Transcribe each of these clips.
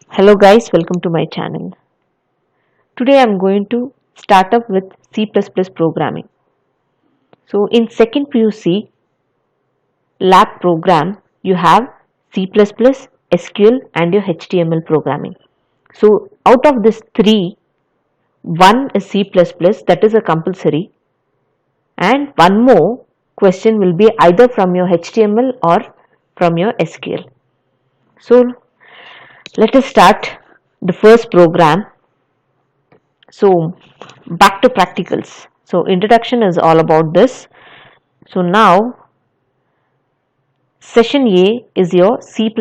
Hello guys, welcome to my channel. Today I'm going to start up with C++ programming. So in second PUC lab program, you have C++, SQL and your HTML programming. So out of this three, one is C++, that is a compulsory, and one more question will be either from your HTML or from your SQL. So let us start the first program. So back to practicals. So introduction is all about this. So now session A is your C++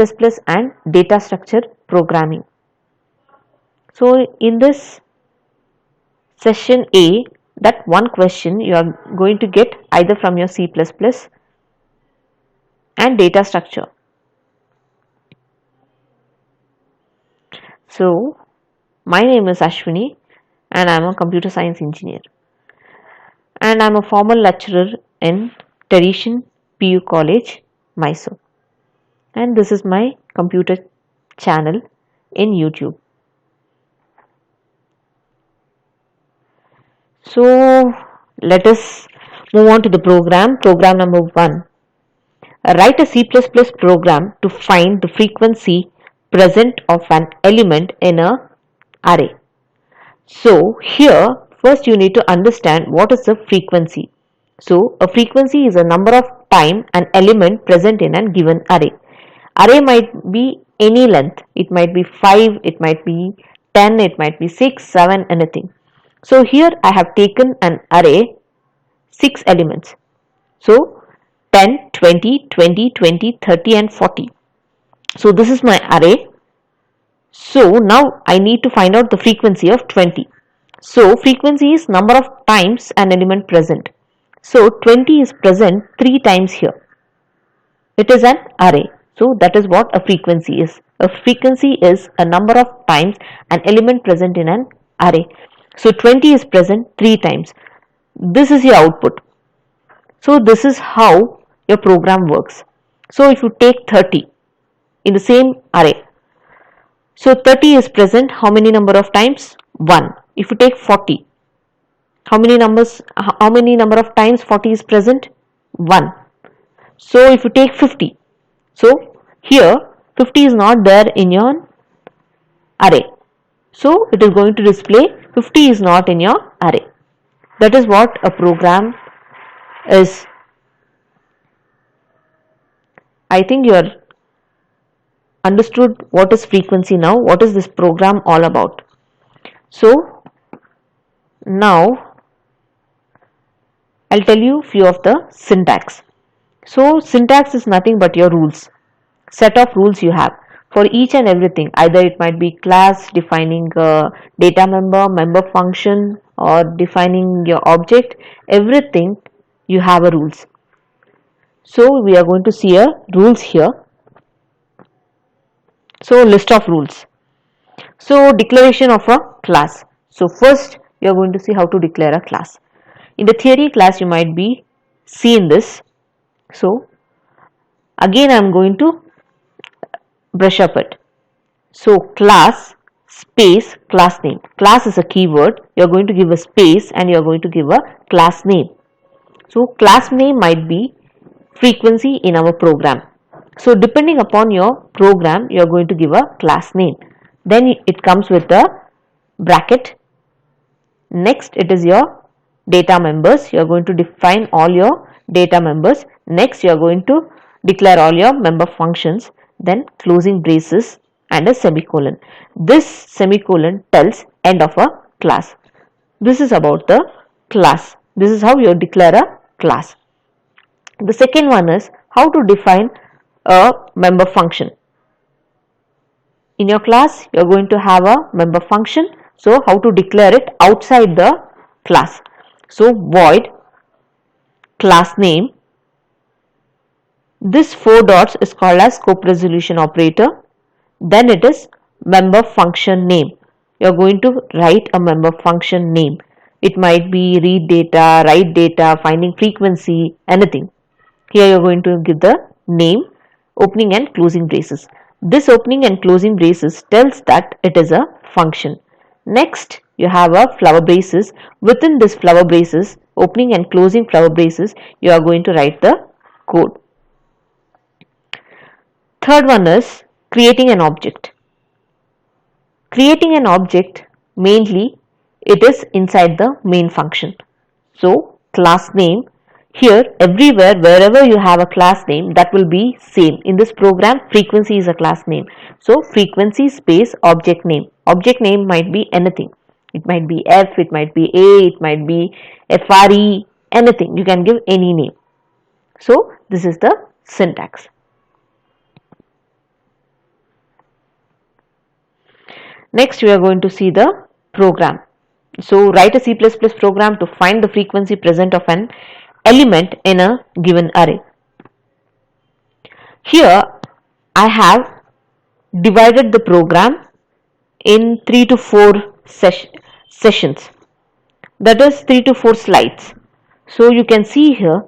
and data structure programming. So in this session A, that one question you are going to get either from your C++ and data structure. So my name is Ashwini and I am a computer science engineer, and I am a former lecturer in Tradition PU College, Mysore, and this is my computer channel in YouTube. So let us move on to the program. Program number 1. Write a C++ program to find the frequency present of an element in an array. So here first you need to understand what is a frequency. So a frequency is a number of time an element present in a given array. Array might be any length. It might be 5, it might be 10, it might be 6, 7, anything. So here I have taken an array 6 elements. So 10, 20, 20, 20, 30 and 40. So this is my array. So now I need to find out the frequency of 20. So frequency is number of times an element present. So 20 is present 3 times here. It is an array. So that is what a frequency is. A frequency is a number of times an element present in an array. So 20 is present 3 times. This is your output. So this is how your program works. So if you take 30 in the same array, so 30 is present how many number of times? 1. If you take 40, how many number of times 40 is present? 1. So if you take 50, so here 50 is not there in your array. So it is going to display 50 is not in your array. That is what a program is. I think you are understood what is frequency now. What is this program all about? So now I'll tell you few of the syntax. So syntax is nothing but your rules, set of rules you have for each and everything. Either it might be class, defining a data member function, or defining your object. Everything you have a rules. So we are going to see a rules here. So list of rules. So declaration of a class. So first you are going to see how to declare a class. In the theory class you might be seen this. So again I am going to brush up it. So class space class name. Class is a keyword. You are going to give a space and you are going to give a class name. So class name might be frequency in our program. So depending upon your program, you are going to give a class name. Then it comes with a bracket. Next it is your data members. You are going to define all your data members. Next you are going to declare all your member functions. Then closing braces and a semicolon. This semicolon tells end of a class. This is about the class. This is how you declare a class. The second one is how to define a member function. In your class, you are going to have a member function. So how to declare it outside the class. So void class name. This 4 dots is called as scope resolution operator. Then it is member function name. You are going to write a member function name. It might be read data, write data, finding frequency, anything. Here you are going to give the name, opening and closing braces. This opening and closing braces tells that it is a function. Next, you have a flower braces. Within this flower braces, opening and closing flower braces, you are going to write the code. Third one is creating an object. Creating an object, mainly it is inside the main function. So class name, here everywhere wherever you have a class name, that will be same. In this program, frequency is a class name. So frequency space object name. Object name might be anything. It might be F, it might be A, it might be FRE, anything. You can give any name. So this is the syntax. Next, we are going to see the program. So write a C++ program to find the frequency present of an element in a given array. Here I have divided the program in 3 to 4 sessions, that is 3 to 4 slides. So you can see here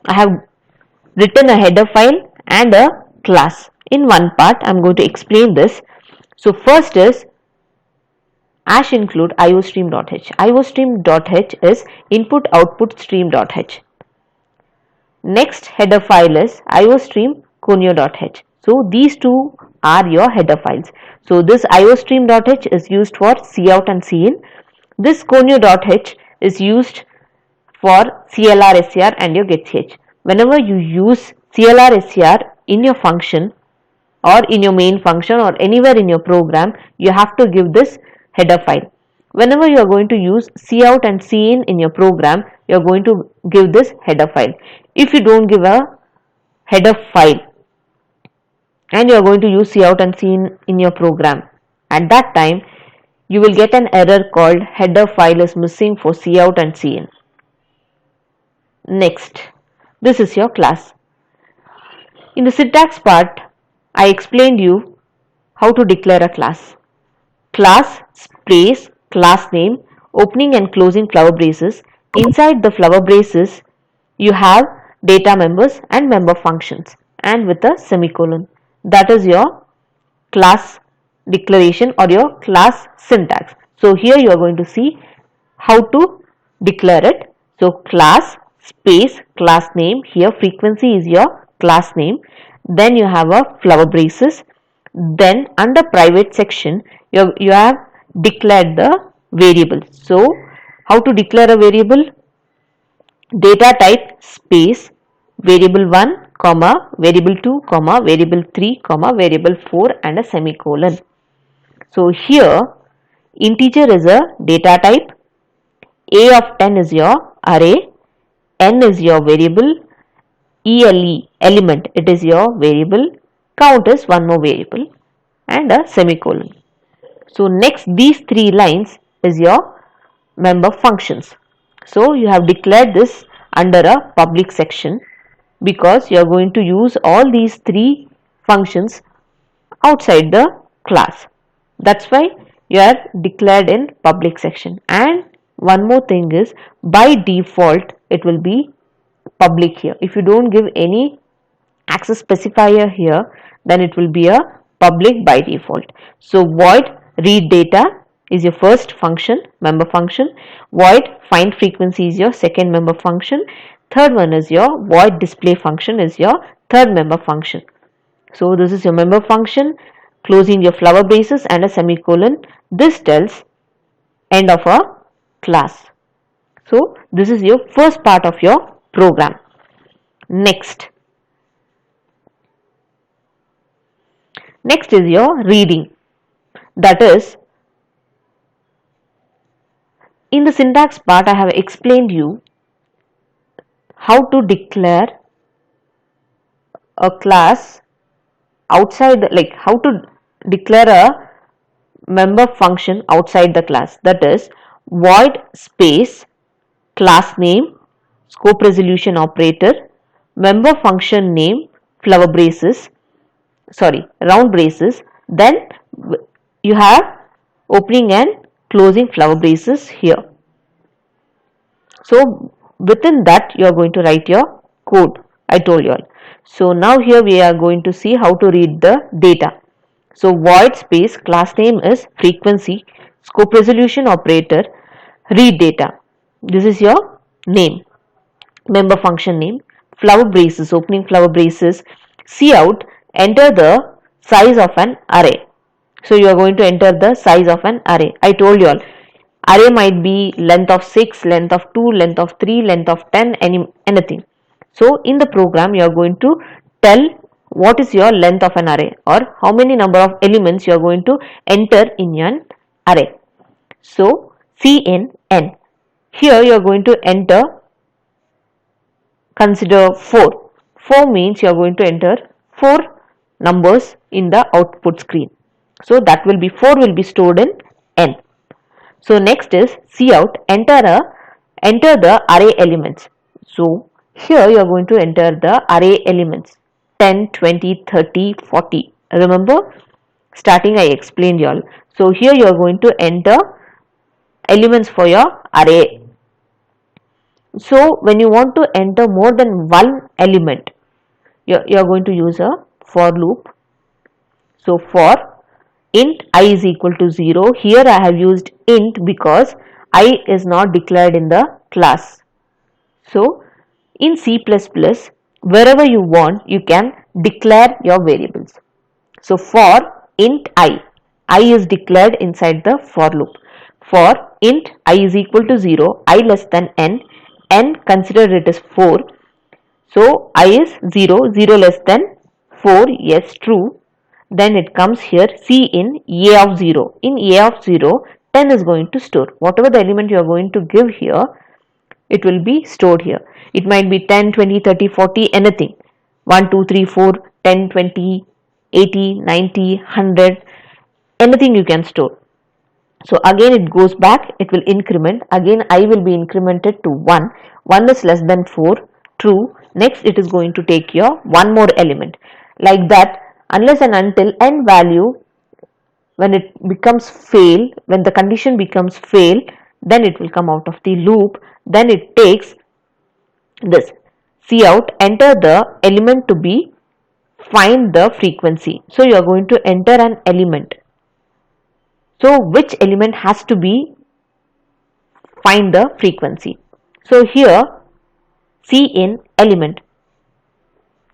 I have written a header file and a class. In one part I am going to explain this. So first is #include iostream.h. iostream.h is input output stream.h. Next header file is iostream conio.h. So these two are your header files. So this iostream.h is used for cout and cin. This conio.h is used for clr, scr and your getch. Whenever you use clr, scr in your function or in your main function or anywhere in your program, you have to give this header file. Whenever you are going to use cout and cin in your program, you are going to give this header file. If you don't give a header file and you are going to use cout and cin in your program, at that time you will get an error called header file is missing for cout and cin. Next, this is your class. In the syntax part, I explained you how to declare a class. Class space class name, opening and closing flower braces. Inside the flower braces, you have data members and member functions and with a semicolon. That is your class declaration or your class syntax. So here you are going to see how to declare it. So class space class name, here frequency is your class name. Then you have a flower braces. Then under private section, you have declared the variable. So how to declare a variable? Data type space variable 1 comma variable 2 comma variable 3 comma variable 4 and a semicolon. So here integer is a data type, a of 10 is your array, n is your variable, ele element it is your variable, count is one more variable and a semicolon. So next these three lines is your member functions. So you have declared this under a public section because you are going to use all these three functions outside the class. That's why you are declared in public section. And one more thing is, by default it will be public here. If you don't give any access specifier here, then it will be a public by default. So void read data is your first function, member function. Void find frequency is your second member function. Third one is your void display function is your third member function. So this is your member function, closing your flower braces and a semicolon. This tells end of a class. So this is your first part of your program. Next is your reading. That is, in the syntax part I have explained you how to declare a class outside, like how to declare a member function outside the class. That is void space class name, scope resolution operator, member function name, flower braces, round braces. Then you have opening and closing flower braces here. So within that you are going to write your code, I told you all. So now here we are going to see how to read the data. So void space class name is frequency, scope resolution operator, read data. This is your name, member function name, flower braces, opening flower braces, cout, enter the size of an array. So you are going to enter the size of an array. I told you all, array might be length of 6, length of 2, length of 3, length of 10, anything. So in the program you are going to tell what is your length of an array or how many number of elements you are going to enter in an array. So cin n. Here you are going to enter, consider 4. 4 means you are going to enter 4 numbers in the output screen. So that will be 4 will be stored in n. So next is cout, enter the array elements. So here you are going to enter the array elements 10, 20, 30, 40. Remember, starting I explained you all. So here you are going to enter elements for your array. So when you want to enter more than one element, you are going to use a for loop. So for int I is equal to 0, here I have used int because I is not declared in the class. So in C++, wherever you want, you can declare your variables. So for int I is declared inside the for loop. For int I is equal to 0, I less than n consider it as 4. So I is 0, 0 less than 4, yes, true. Then it comes here C in A of 0. In A of 0, 10 is going to store. Whatever the element you are going to give here, it will be stored here. It might be 10, 20, 30, 40, anything. 1, 2, 3, 4, 10, 20, 80, 90, 100, anything you can store. So again it goes back, it will increment. Again I will be incremented to 1. 1 is less than 4, true. Next it is going to take your one more element. Like that, unless and until n value, when it becomes fail, when the condition becomes fail, then it will come out of the loop. Then it takes this cout, enter the element to be find the frequency. So you are going to enter an element. So which element has to be find the frequency. So here cin element,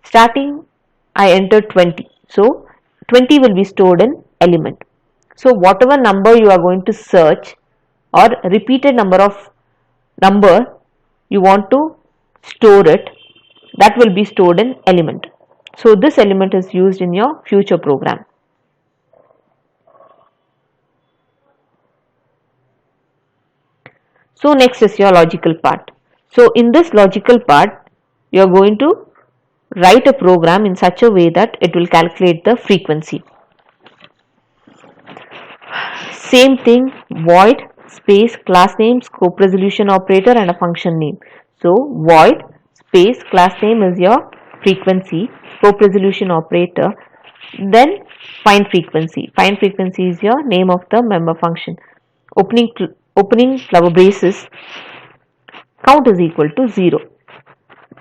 starting I enter 20. So 20 will be stored in element. So whatever number you are going to search or repeated number of number you want to store it, that will be stored in element. So this element is used in your future program. So next is your logical part. So in this logical part, you are going to write a program in such a way that it will calculate the frequency. Same thing, void space class name, scope resolution operator and a function name. So void space class name is your frequency, scope resolution operator, then find frequency. Find frequency is your name of the member function. Opening flower braces, count is equal to 0.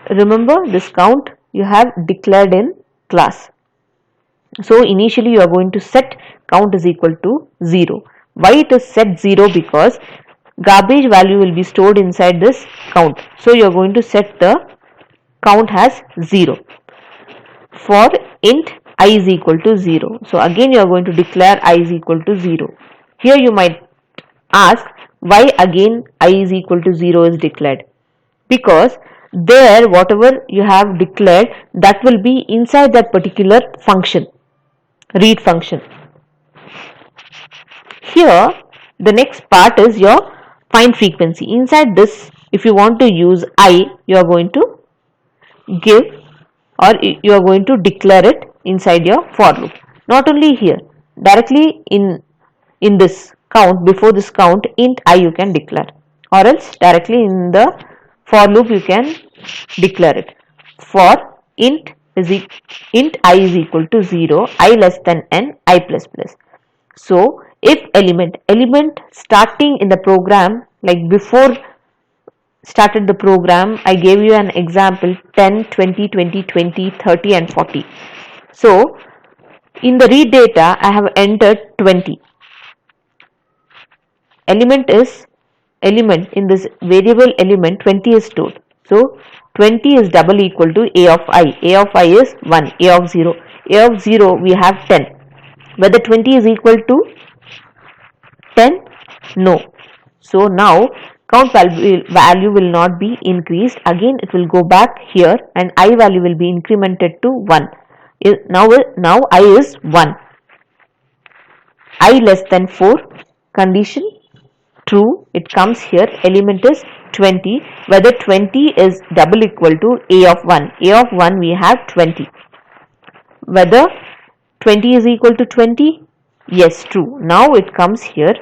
Remember, this count you have declared in class. So initially you are going to set count is equal to 0. Why it is set 0? Because garbage value will be stored inside this count. So you are going to set the count as 0. For int I is equal to 0. So again you are going to declare I is equal to 0. Here you might ask, why again I is equal to 0 is declared? Because there whatever you have declared, that will be inside that particular function, read function. Here the next part is your find frequency. Inside this, if you want to use I, you are going to give or you are going to declare it inside your for loop. Not only here, directly in this count, before this count, int I you can declare, or else directly in the for loop you can declare it. For int I is equal to 0, I less than n, I plus plus. So if element starting in the program, like before started the program, I gave you an example 10, 20, 20, 20, 30 and 40. So in the read data I have entered 20. Element in this variable element 20 is stored. So 20 is double equal to a of I. A of I is 1, a of 0. A of 0 we have 10. Whether 20 is equal to 10? No. So now count value will not be increased. Again it will go back here and I value will be incremented to 1. Now I is 1. I less than 4, condition true, it comes here, element is 20, whether 20 is double equal to a of 1. A of 1 we have 20. Whether 20 is equal to 20? Yes, true. Now it comes here,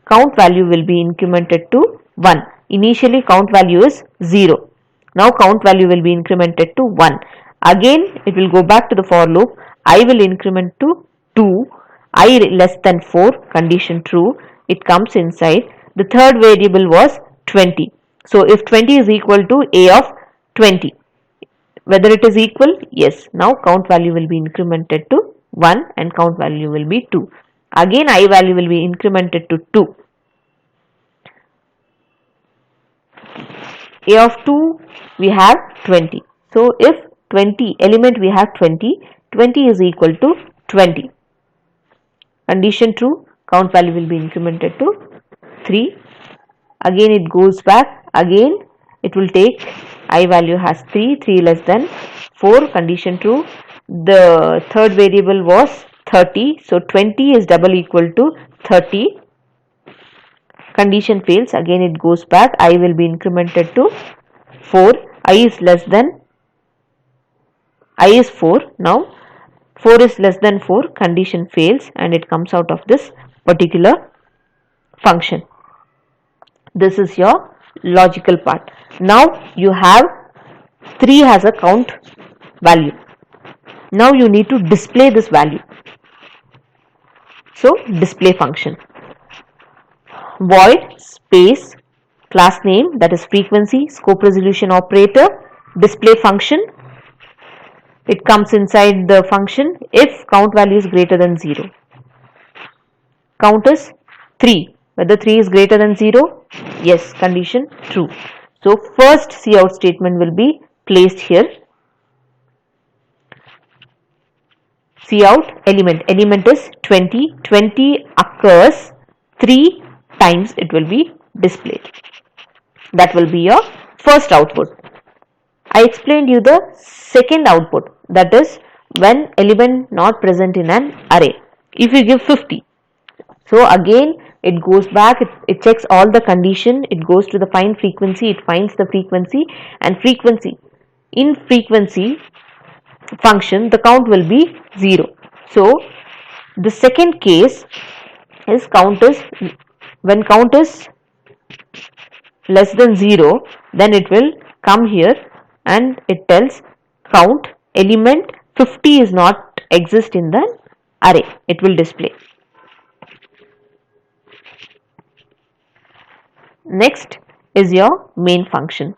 count value will be incremented to 1. Initially count value is 0. Now count value will be incremented to 1. Again it will go back to the for loop. I will increment to 2. I less than 4, condition true. It comes inside. The third variable was 20. So if 20 is equal to a of 20. Whether it is equal? Yes. Now count value will be incremented to 1 and count value will be 2. Again I value will be incremented to 2. A of 2 we have 20. So if 20 element we have 20, 20 is equal to 20. Condition true, count value will be incremented to 3. Again it goes back, again it will take I value has 3, 3 less than 4, condition true. The third variable was 30, so 20 is double equal to 30. Condition fails, again it goes back, I will be incremented to 4, I is less than, I is 4, now 4 is less than 4, condition fails and it comes out of this particular function. This is your logical part. Now you have 3 has a count value. Now you need to display this value. So display function. Void space class name, that is frequency, scope resolution operator, display function. It comes inside the function if count value is greater than 0. Count is 3. Whether 3 is greater than 0? Yes, condition true. So first cout statement will be placed here. Cout element is 20. 20 occurs 3 times, it will be displayed. That will be your first output. I explained you the second output, that is when element not present in an array. If you give 50, so again it goes back, it checks all the condition, it goes to the find frequency, it finds the frequency, and in frequency function the count will be 0. So the second case is when count is less than 0, then it will come here and it tells count element 50 is not exist in the array, it will display. Next is your main function.